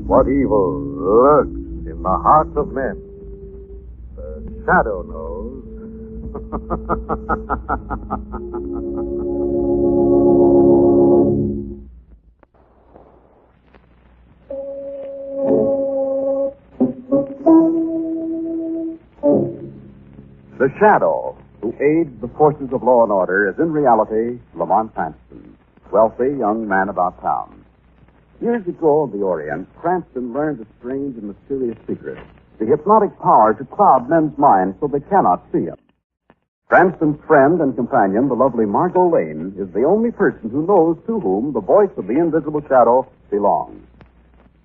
What evil lurks in the hearts of men? The shadow knows. The shadow who aids the forces of law and order is in reality Lamont Cranston, wealthy young man about town. Years ago in the Orient, Cranston learned a strange and mysterious secret, the hypnotic power to cloud men's minds so they cannot see him. Cranston's friend and companion, the lovely Margo Lane, is the only person who knows to whom the voice of the invisible shadow belongs.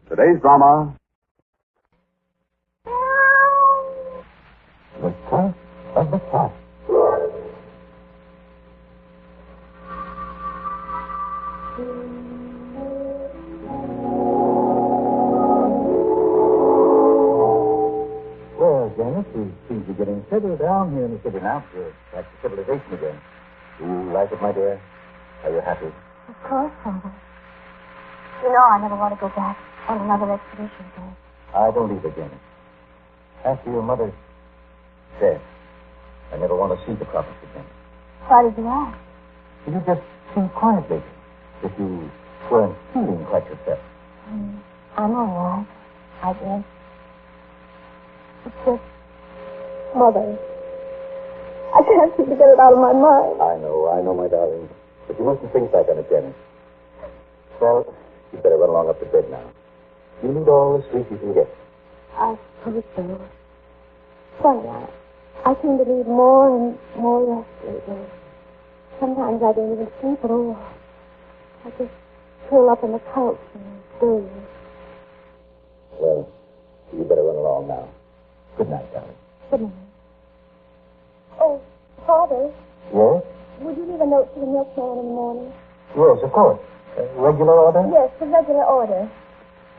Today's drama, The Curse of the Cat. Well, Janet, we seem to be getting settled down here in the city now. We're back to civilization again. Do you like it, my dear? Are you happy? Of course, Father. You know I never want to go back on another expedition, Dad. I don't either, Janet. After your mother's death, I never want to see the prophets again. Why did you ask? You just seemed quiet lately. If you weren't feeling quite yourself. I'm all right, I guess. It's just Mother. I can't seem to get it out of my mind. I know, my darling. But you mustn't think back on it, Janet. Well, you better run along up to bed now. You need all the sleep you can get. I suppose so. Funny, I seem to need more and more rest lately. Sometimes I don't even sleep at all. I just curl up on the couch and doze. Well, you better run along now. Good night, darling. Good night. Oh, Father. Yes? Would you leave a note to the milkman in the morning? Yes, of course. Regular order? Yes, the regular order.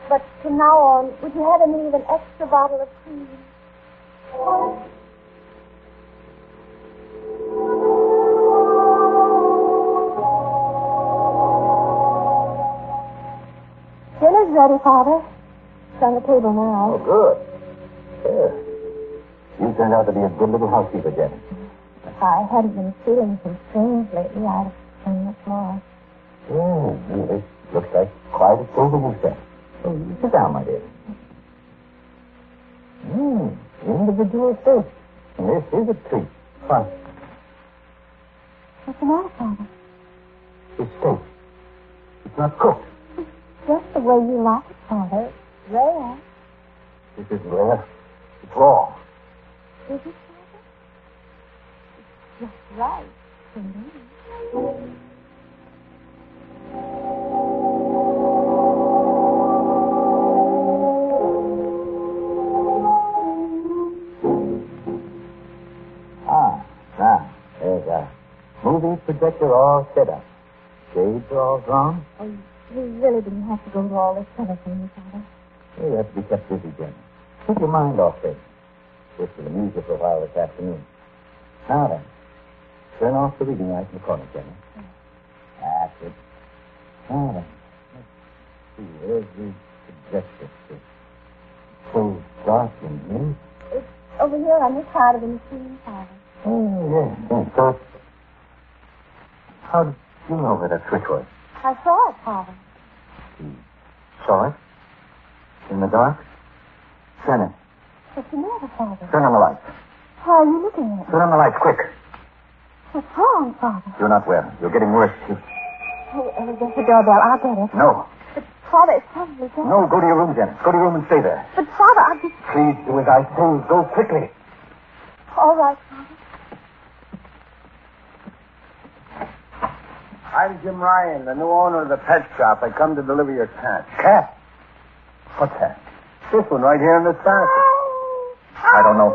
But from now on, would you have him leave an extra bottle of cream? Dinner's ready, Father. It's on the table now. Oh, good. Yeah. You turned out to be a good little housekeeper, Janet. If I hadn't been feeling so strange lately, I'd have done much more. This looks like quite a table you set. Oh, you sit down, my dear. Individual taste. And this is a treat. Fine. What's the matter, Father? It's steak. It's not cooked. Just the way you like it, Father. It's rare. This isn't rare. It's raw. Is it, Father? It's just right for me. There's a movie projector all set up. Shades are all drawn. Oh, you really didn't have to go to all this trouble for me, Father. You have to be kept busy, Jenny. Keep your mind off things. Just to amuse you for a while this afternoon. Now then, turn off the reading light in the corner, Jenny. That's it. Now then, let's see. Where's the projector? It's so dark in here. It's over here on this side of the machine, Father. Oh, yes. So, how did you know where that switch was? I saw it, Father. You saw it? In the dark? Janet, What's the matter, Father? turn on the lights. Why are you looking at me? Turn on the lights, quick. What's wrong, Father? You're not well. You're getting worse. Oh, there's the doorbell. I'll get it. No. But, Father, it's probably dead. No, go to your room, Janet. Go to your room and stay there. But, Father, I'll just... Please do as I say. Go quickly. All right, Father. I'm Jim Ryan, the new owner of the pet shop. I come to deliver your cat. Cat? What's that? This one right here in this basket. I don't know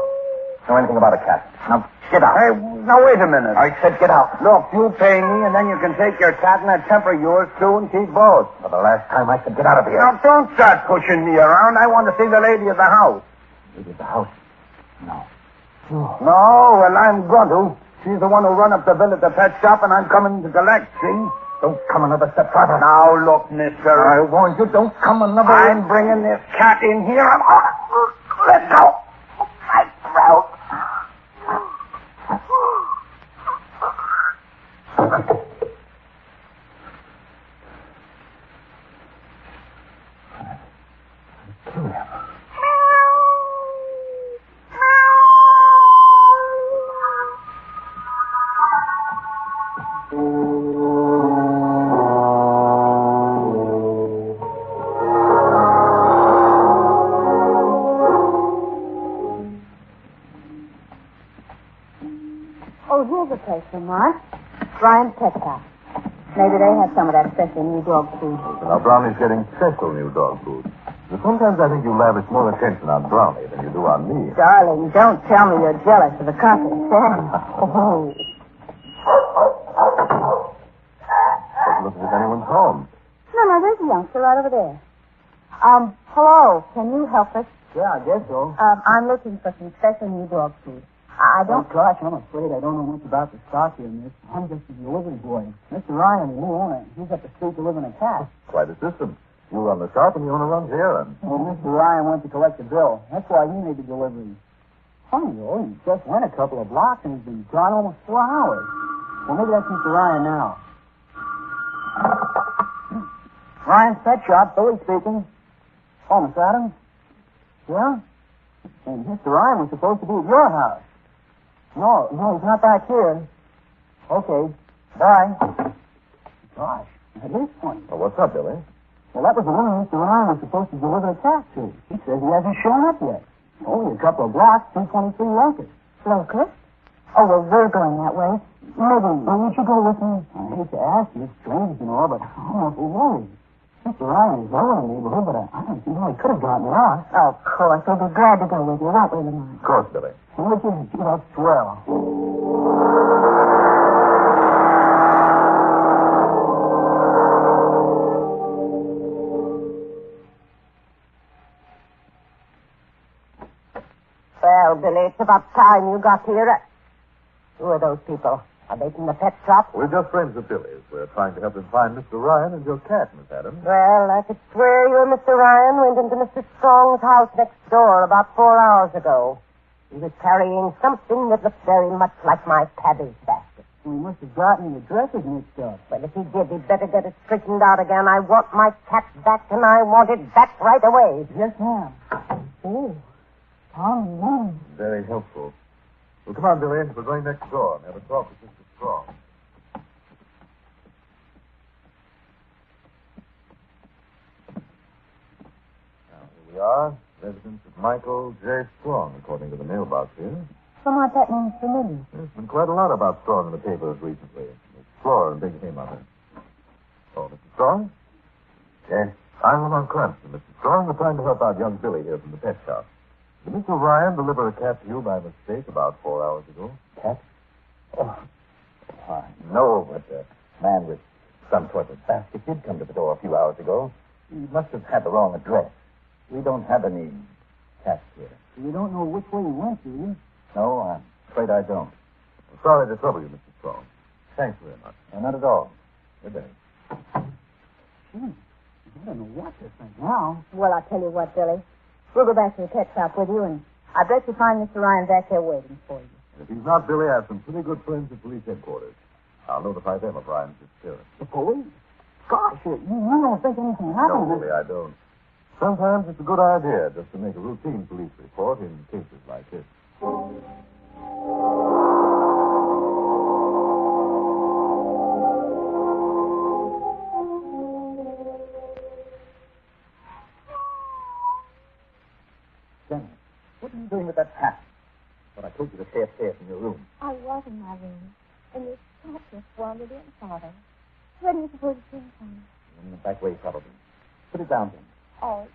anything about a cat. Now, get out. Hey, now wait a minute. I said get out. Look, you pay me, and then you can take your cat and that temper of yours, too, and keep both. For the last time, I said get out of here. Now, don't start pushing me around. I want to see the lady of the house. Lady of the house? No. No, well, I'm going to. She's the one who run up the bill at the pet shop, and I'm coming to collect, see? Don't come another step farther. Now, look, mister. I warned you, don't come another... I'm bringing this cat in here. Let go. My throat. Kill him. Oh, here's a place, Lamont. Ryan's Pet Shop. Maybe they have some of that special new dog food. Now, Brownie's getting special new dog food. But sometimes I think you lavish more attention on Brownie than you do on me. Darling, don't tell me you're jealous of the company. Oh. Doesn't look as if anyone's home. No, there's a youngster right over there. Hello. Can you help us? Yeah, I guess so. I'm looking for some special new dog food. I don't... Oh, gosh, I'm afraid I don't know much about the stock here, miss. I'm just a delivery boy. Mr. Ryan, the new owner, he's up the street delivering a cat. Quite a system. You run the shop and the owner runs the errand. Well, Mr. Ryan went to collect the bill. That's why he made the delivery. Funny, though, he just went a couple of blocks and he's been gone almost 4 hours. Well, maybe that's Mr. Ryan now. Ryan's Pet Shop, Billy speaking. Oh, Miss Adams? Yeah? And Mr. Ryan was supposed to be at your house. No, he's not back here. Okay, bye. Gosh, that is funny. Well, what's up, Billy? Well, that was the woman Mr. Ryan was supposed to deliver the cat to. He says he hasn't shown up yet. Only a couple of blocks, 223 Locust. Locust? Oh, well, we're going that way. Maybe you should go with me. I hate to ask you, it's strange and all, but I'm awful worried. Mr. Ryan is over in the neighborhood, but I don't see how he could have gotten lost. Oh, of course. We'll be glad to go with you, won't we, Lamont? Of course, Billy. Which is, swell. Well, Billy, it's about time you got here. Who are those people? Are they from the pet shop? We're just friends of Billy's. We're trying to help him find Mr. Ryan and your cat, Miss Adams. Well, I could swear you and Mr. Ryan went into Mr. Strong's house next door about 4 hours ago. He was carrying something that looked very much like my cabbage basket. We must have gotten the addresses mixed up. Well, if he did, he'd better get it straightened out again. I want my cat back, and I want it back right away. Yes, ma'am. Oh, Tom, Very helpful. Well, come on, Billy. We're going next door and have a talk with Mr. Strong. Now, here we are. Residence of Michael J. Strong, according to the mailbox here. Somewhat that name's familiar. There's been quite a lot about Strong in the papers recently. Explorer and big name on it. Oh, Mr. Strong? Yes? I'm Lamont Cranston, Mr. Strong. We're trying to help out young Billy here from the pet shop. Did Mr. Ryan deliver a cat to you by mistake about 4 hours ago? Cat? No, but a man with some sort of basket did come to the door a few hours ago. He must have had the wrong address. We don't have any cats here. You don't know which way he went, do you? No, I'm afraid I don't. I'm sorry to trouble you, Mr. Strong. Thanks very much. No, not at all. Good day. I don't know what to think now. Well, I'll tell you what, Billy. We'll go back to the pet shop with you, and I bet you find Mr. Ryan back there waiting for you. And if he's not Billy, I have some pretty good friends at police headquarters. I'll notify them of Ryan's disappearance. The police? Gosh, you don't think anything happened? No, Billy, I don't. Sometimes it's a good idea just to make a routine police report in cases like this. Jenny, what are you doing with that hat? But I told you to stay upstairs in your room. I was in my room, and this cat just wandered in, Father. Where do you suppose it came from? In the back way, probably. Put it down, Jenny. Oh, it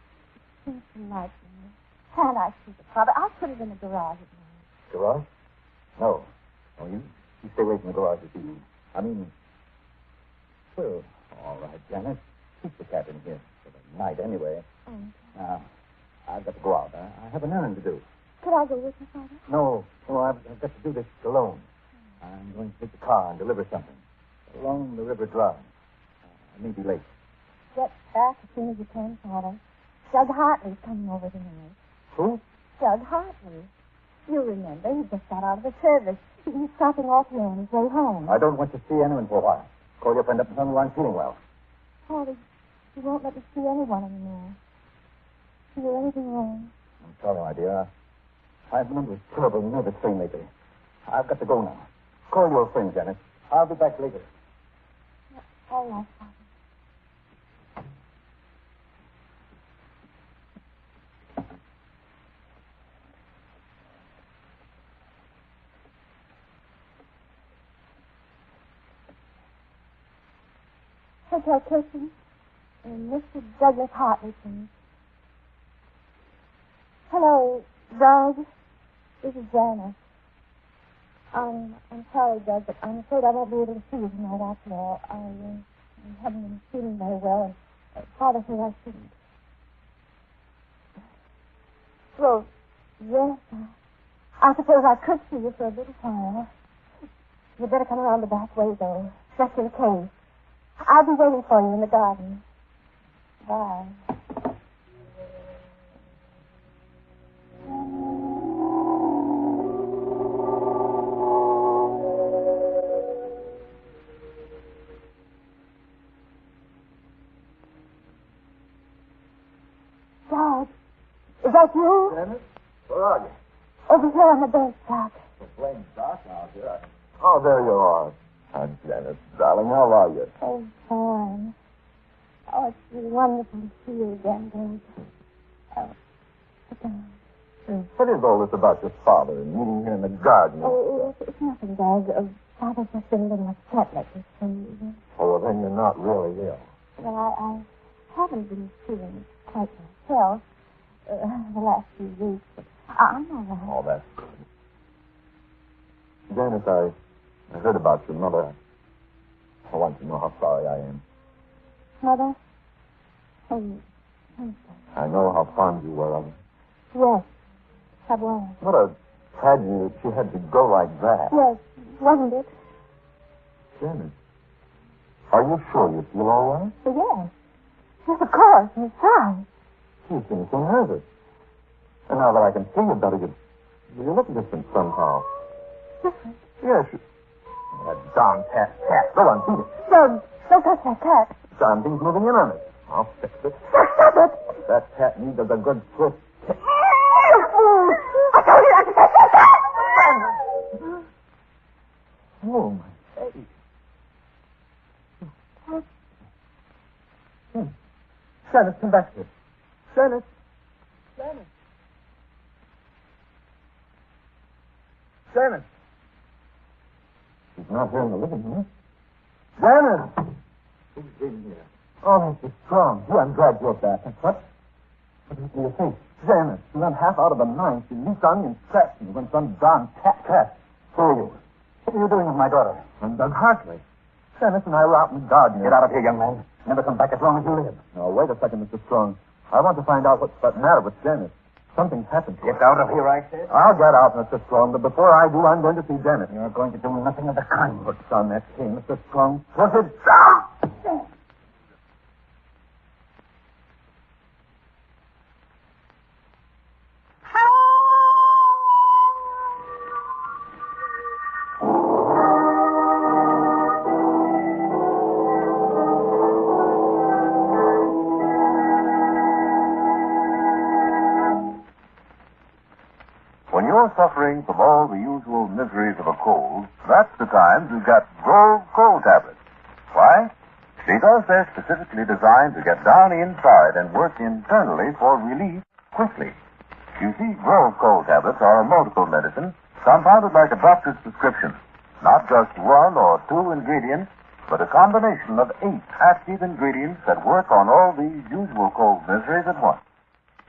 seems to like me. Can't I keep it, Father? I'll put it in the garage at night. Garage? No. Oh, you stay away from the garage this evening. I mean, well, all right, Janet. Keep the cat in here for the night anyway. Now, I've got to go out. I have an errand to do. Could I go with you, Father? No, I've got to do this alone. I'm going to take the car and deliver something along the river drive. I may be late. Get back as soon as you can, Father. Jug Hartley's coming over tonight. Who? Jug Hartley. You remember, he just got out of the service. He's stopping off here on his way home. I don't want to see anyone for a while. Call your friend up and tell me I'm feeling well. Father, he won't let me see anyone anymore. Is there anything wrong? I'm sorry, my dear. I've been under a terrible nervous strain lately. I've got to go now. Call your friend, Janet. I'll be back later. All right, Father. Hotel Kitchen. And Mr. Douglas Hartley, please. Hello, Doug. This is Janice. I'm sorry, Doug, but I'm afraid I won't be able to see you tonight after all. I haven't been feeling very well, and Father said I shouldn't. Well, yes, I suppose I could see you for a little while. You'd better come around the back way, though, just in case. I'll be waiting for you in the garden. Bye. Dad, is that you? Janet, where are you? Over here on the bench, Doc. It's playing dark out here. Oh, there you are. Aunt Janet, darling, how are you? Oh, fine. Oh, it's really wonderful to see you again, Dad. Oh, sit down. What is all this about your father and meeting here in the garden? Oh, it's nothing, Dad. Father's just been a little upset lately, so... Oh, well, then you're not really ill. Well, I haven't been feeling quite myself the last few weeks, but I'm all right. Oh, that's good. Janice, I heard about your mother. I want to know how sorry I am. Mother? Oh, I know how fond you were of her. yes, I was. What a tragedy that she had to go like that. Yes, wasn't it? Janice, are you sure you feel all right? Yes. Yes, of course. He's fine. You seem so nervous. And now that I can see you better, you look different somehow. Different? Yes. That darn cat. Go on, feed it. Don't touch that cat. Darn thing's moving in on it. I'll fix it. Stop it. That cat needs a good swift kick. I told you not to touch that cat. Oh, my face. Janice, come back here. Janice. She's not here in the living room. Janice! Who's in here? Oh, Mr. Strong. Gee, I'm glad you're back. What is it to your face? Janice, she went half out of the nine. She leaped on me and scratched me when some darn cat. Who are you? What are you doing with my daughter? I'm Doug Hartley. Janice and I were out in the garden. Get out of here, young man. Never come back as long as you live. No, wait a second, Mr. Strong. I want to find out what's the matter with Janice. Something's happened to her. Get out of here, I said. I'll get out, Mr. Strong, but before I do, I'm going to see Janice. You're going to do nothing of the kind. Put on that cane, Mr. Strong. Put it down! When you're suffering from all the usual miseries of a cold, that's the time to get Grove Cold Tablets. Why? Because they're specifically designed to get down inside and work internally for relief quickly. You see, Grove Cold Tablets are a multiple medicine compounded like a doctor's prescription. Not just one or two ingredients, but a combination of 8 active ingredients that work on all these usual cold miseries at once.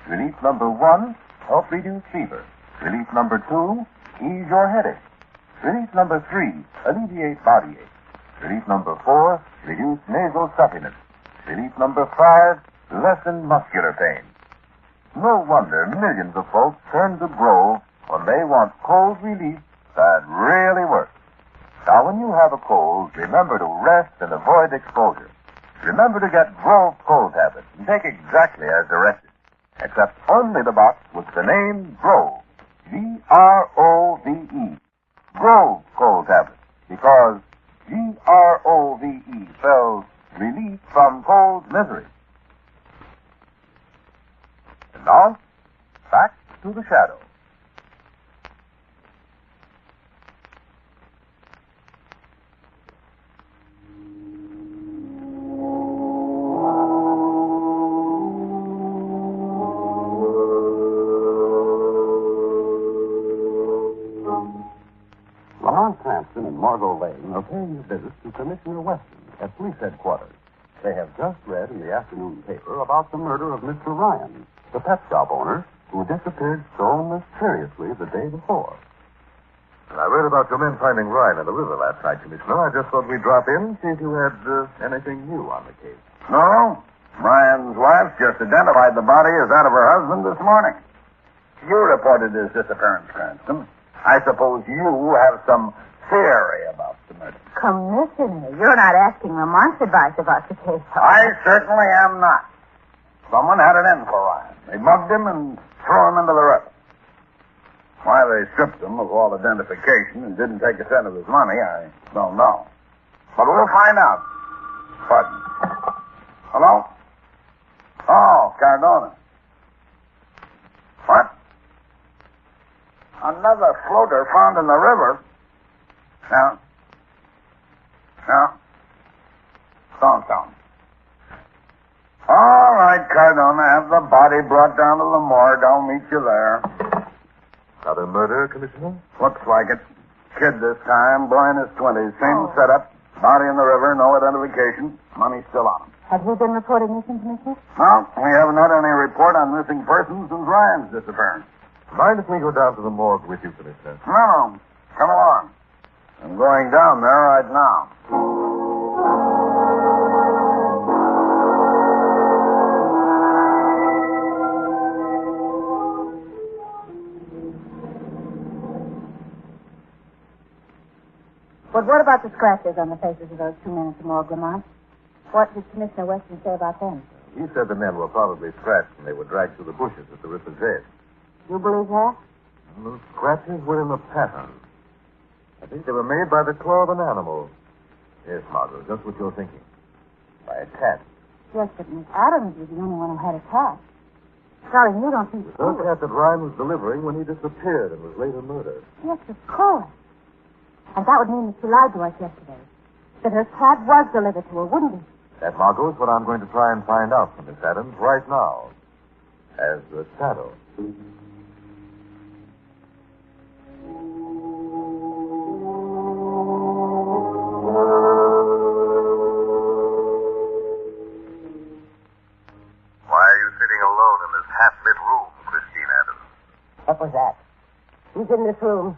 Relief number 1, help reduce fever. Relief number 2, ease your headache. Relief number 3, alleviate body ache. Relief number 4, reduce nasal stuffiness. Relief number 5, lessen muscular pain. No wonder millions of folks turn to Grove when they want cold relief that really works. Now, when you have a cold, remember to rest and avoid exposure. Remember to get Grove Cold Tablets and take exactly as directed, except only the box with the name Grove, Grove, Grove Cold Tablets, because Grove spells relief from cold misery. And now, back to the shadow. Lamont Cranston and Margo Lane are paying a visit to Commissioner Weston at police headquarters. They have just read in the afternoon paper about the murder of Mr. Ryan, the pet shop owner who disappeared so mysteriously the day before. I read about your men finding Ryan in the river last night, Commissioner. I just thought we'd drop in and see if you had anything new on the case. No. Ryan's wife just identified the body as that of her husband this morning. You reported his disappearance, Cranston. I suppose you have some theory about the murder. Commissioner, you're not asking Lamont's advice about the case. I certainly am not. Someone had it in for Ryan. They mugged him and threw him into the river. Why they stripped him of all identification and didn't take a cent of his money, I don't know. But we'll find out. Pardon. Hello? Oh, Cardona. What? Another floater found in the river? Yeah. Yeah. Don't tell me. All right, Cardona, have the body brought down to the morgue. I'll meet you there. Another murder, Commissioner? Looks like it. Kid this time, boy in his 20s. Same setup. Body in the river, no identification. Money still on him. Have you been reporting missing, Commissioner? No, we haven't had any report on missing persons since Ryan's disappearance. Mind if we go down to the morgue with you, Commissioner? No. Come along. I'm going down there right now. But what about the scratches on the faces of those two men at the morgue, Lamont? What did Commissioner Weston say about them? He said the men were probably scratched when they were dragged through the bushes at the river's edge. You believe that? And those scratches were in the pattern. I think they were made by the claw of an animal. Yes, Margo, just what you're thinking. By a cat. Yes, but Miss Adams was the only one who had a cat. Darling, you don't think The cat that Ryan was delivering when he disappeared and was later murdered. Yes, of course. And that would mean that she lied to us yesterday. That her cat was delivered to her, wouldn't it? That, Margo, is what I'm going to try and find out from Miss Adams right now. As the shadow. Why are you sitting alone in this half-lit room, Christine Adams? What was that? Who's in this room?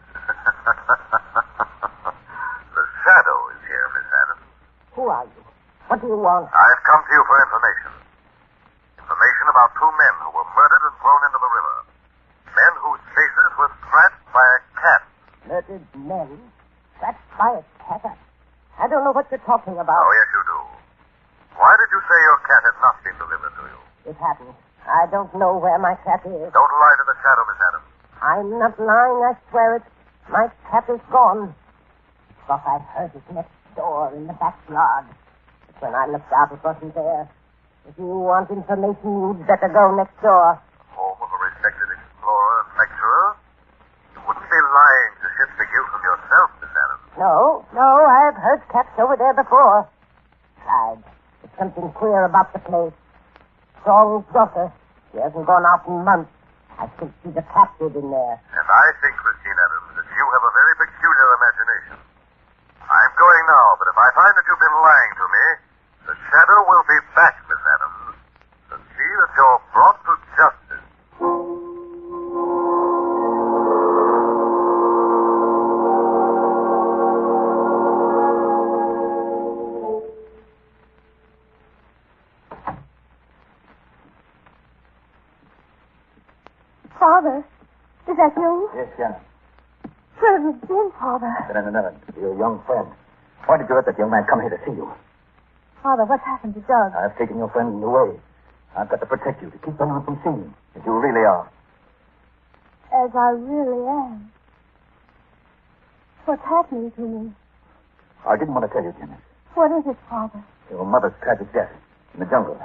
The shadow is here, Miss Adams. Who are you? What do you want? I've come to you for information. Information about two men who were murdered and thrown into the river. Men whose faces were scratched by a cat. Murdered men? That's by a cat. I don't know what you're talking about. Oh, yes, you do. Why did you say your cat had not been delivered to you? It happened. I don't know where my cat is. Don't lie to the shadow, Miss Adams. I'm not lying, I swear it. My cat is gone. Thought I heard it next door in the backyard. But when I looked out, it wasn't there. If you want information, you'd better go next door. Home of a respected explorer and lecturer? You wouldn't be lying to shift the guilt on yourself, Miss Adams. No, I've heard cats over there before. Besides, there's something queer about the place. Strong's daughter. She hasn't gone out in months. I think she's a captive in there. And I think, Christine Adams, that you have a very peculiar imagination. I'm going now, but if I find that you've been lying to me, the shadow will be back, Miss Adams, to see that you're brought to justice. Father, is that you? Yes, Janet. Where have you been, Father? Been in another. Your young friend. Why did you let that young man come here to see you? Father, what's happened to Doug? I've taken your friend away. I've got to protect you, to keep anyone from seeing you, as you really are. As I really am. What's happening to me? I didn't want to tell you, Janice. What is it, Father? Your mother's tragic death in the jungle.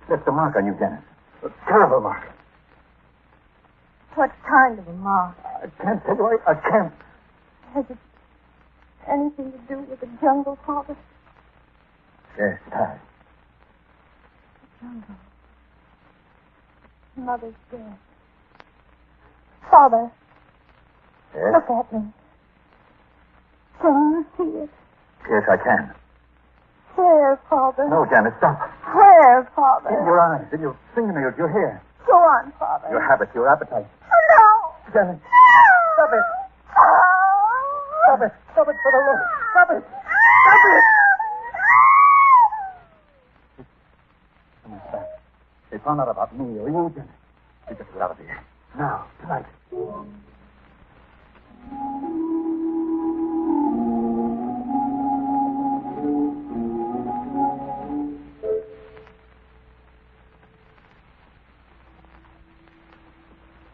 Left a mark on you, Janice. A terrible mark. What kind of a mark? I can't tell you. I can't. Has it anything to do with the jungle, Father? Yes, it has. The jungle. Mother's dead. Father, Yes? look at me. Can you see it? Yes, I can. Where, Father? No, Janice, stop. Where, Father? In your eyes, in your fingernails, your hair. Go on, Father. Your habit, your appetite. No! Janice, No! stop it. Oh! Stop it. Stop it for the Lord. Stop it. Stop it. Someone's back. They found out about me or you, Janice. We got to get out of here. Now, tonight.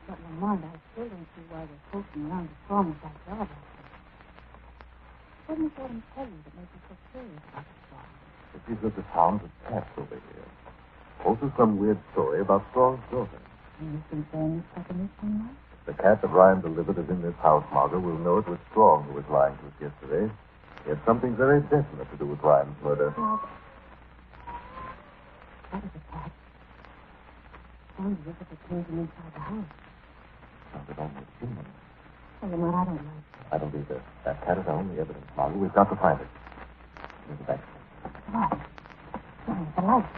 But, Lamont, I still don't see why they're poking around the storm with that dog. What didn't let him tell you that made you so curious about the storm? It is that the sound of cats over here. Also some weird story about Strong's daughter. And you think they're in this definition, right? The cat that Ryan delivered is in this house, Margo. We'll know it was Strong who was lying to us yesterday. He had something very definite to do with Ryan's murder. No, but... That was a cat. Sounds as if it came from inside the house. Sounded almost human. Oh, Lamont, I don't know. I don't either. That cat is our only evidence, Margo. We've got to find it. Here's the back. What? Oh, the light.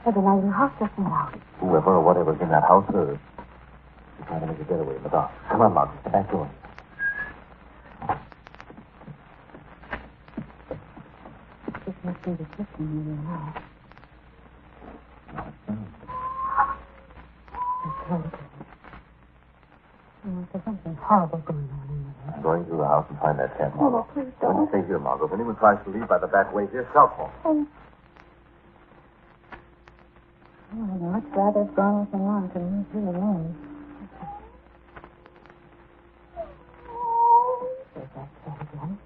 There's a light in the house just now. Whoever or whatever's in that house heard. She's trying to make a getaway in the dark. Come on, Margo. The back door. This must be the kitchen area now. It's very good. Oh, there's something horrible going on in there. I'm going through the house and find that cat, No, Margo. please Let me don't. stay here, Margo. If anyone tries to leave by the back way, here, shout for 'em. Oh, I'd much rather have gone with Lamont than me here alone. There's that cat again.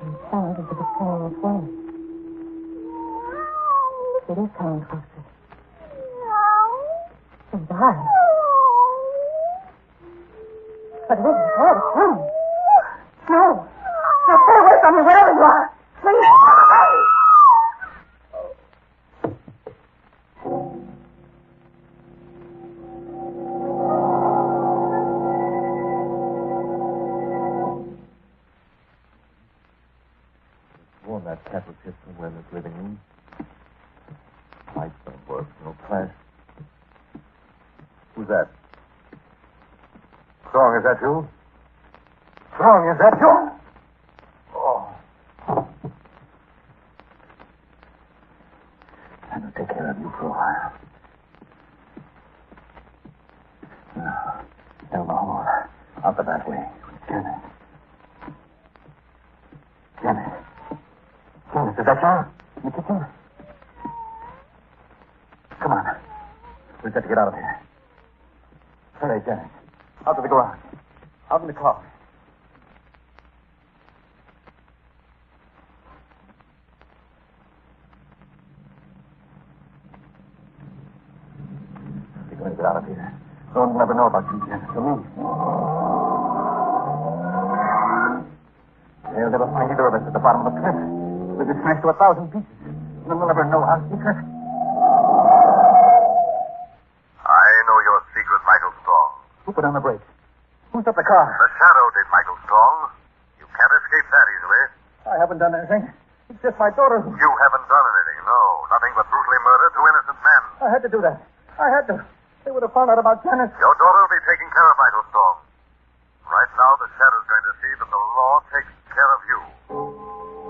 And it sounds as if it's coming this way. It is coming closer. Those eyes. But it isn't there. It's coming. No. No, stay away from me, wherever you are. Please. Sworn that cat was hit somewhere in this living room. Lights don't work. No flash. Who's that? Strong, is that you? Strong, is that you? Oh. I'm going to take care of you for a while. Now, down the hall. Out the back way. Janet. Janet. Janet, is that you? In the kitchen? Come on. We've got to get out of here. Hurry, Janet. Out to the garage. Out in the car. We're going to get out of here. No one will ever know about you, Janet, or me. They'll never find either of us at the bottom of the cliff. We'll be smashed to 1,000 pieces. No one will ever know our secret. I know your secret, Michael Strong. Who put on the brakes? Who stopped the car? The Shadow did, Michael Strong. You can't escape that easily. I haven't done anything. It's just my daughter who... You haven't done anything, no. Nothing but brutally murder two innocent men. I had to do that. I had to. They would have found out about Janet. Your daughter will be taken care of, Michael Strong. Right now, the Shadow's going to see that the law takes care of you.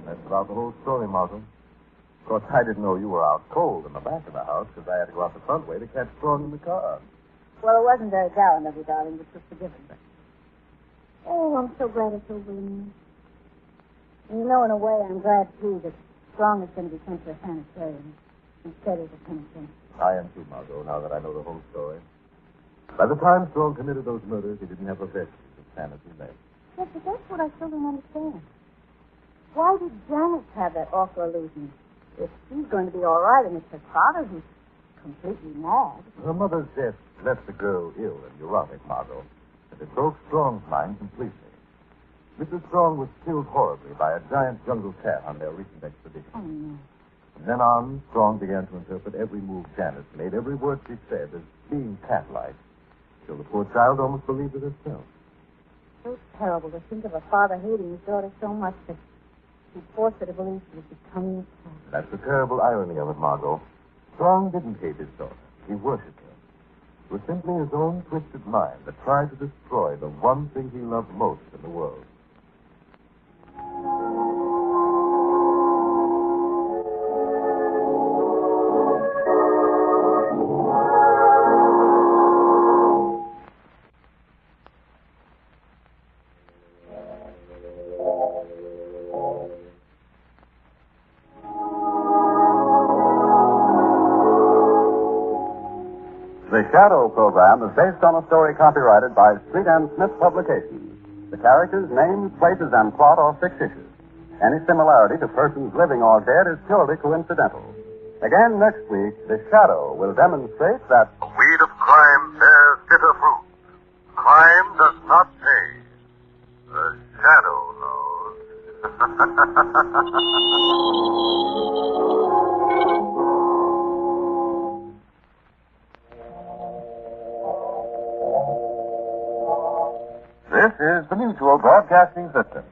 That's about the whole story, Margo. Of course, I didn't know you were out cold in the back of the house because I had to go out the front way to catch Strong in the car. Well, it wasn't very gallant of you, darling, but just forgiven. Oh, I'm so glad it's over with. And you know, in a way, I'm glad, too, that Strong is going to be sent to a sanitarium instead of a penitentiary. I am too, Margo, now that I know the whole story. By the time Strong committed those murders, he didn't have a vestige of sanity left. Yes, but that's what I still don't understand. Why did Janet have that awful illusion? If she's going to be all right and it's her father who's completely mad. Her mother's death left the girl ill and neurotic, Margo, and it broke Strong's mind completely. Mrs. Strong was killed horribly by a giant jungle cat on their recent expedition. Oh, no. From then on, Strong began to interpret every move Janet made, every word she said, as being cat-like, till the poor child almost believed it herself. So terrible to think of a father hating his daughter so much that he forced her to believe she was becoming a cat. That's the terrible irony of it, Margo. Strong didn't hate his daughter. He worshipped her. It was simply his own twisted mind that tried to destroy the one thing he loved most in the world. The Shadow program is based on a story copyrighted by Street and Smith Publications. The characters, names, places, and plot are fictitious. Any similarity to persons living or dead is purely coincidental. Again, next week, The Shadow will demonstrate that The weed of crime bears bitter fruit. Crime does not pay. The shadow knows. This is the Mutual Broadcasting System.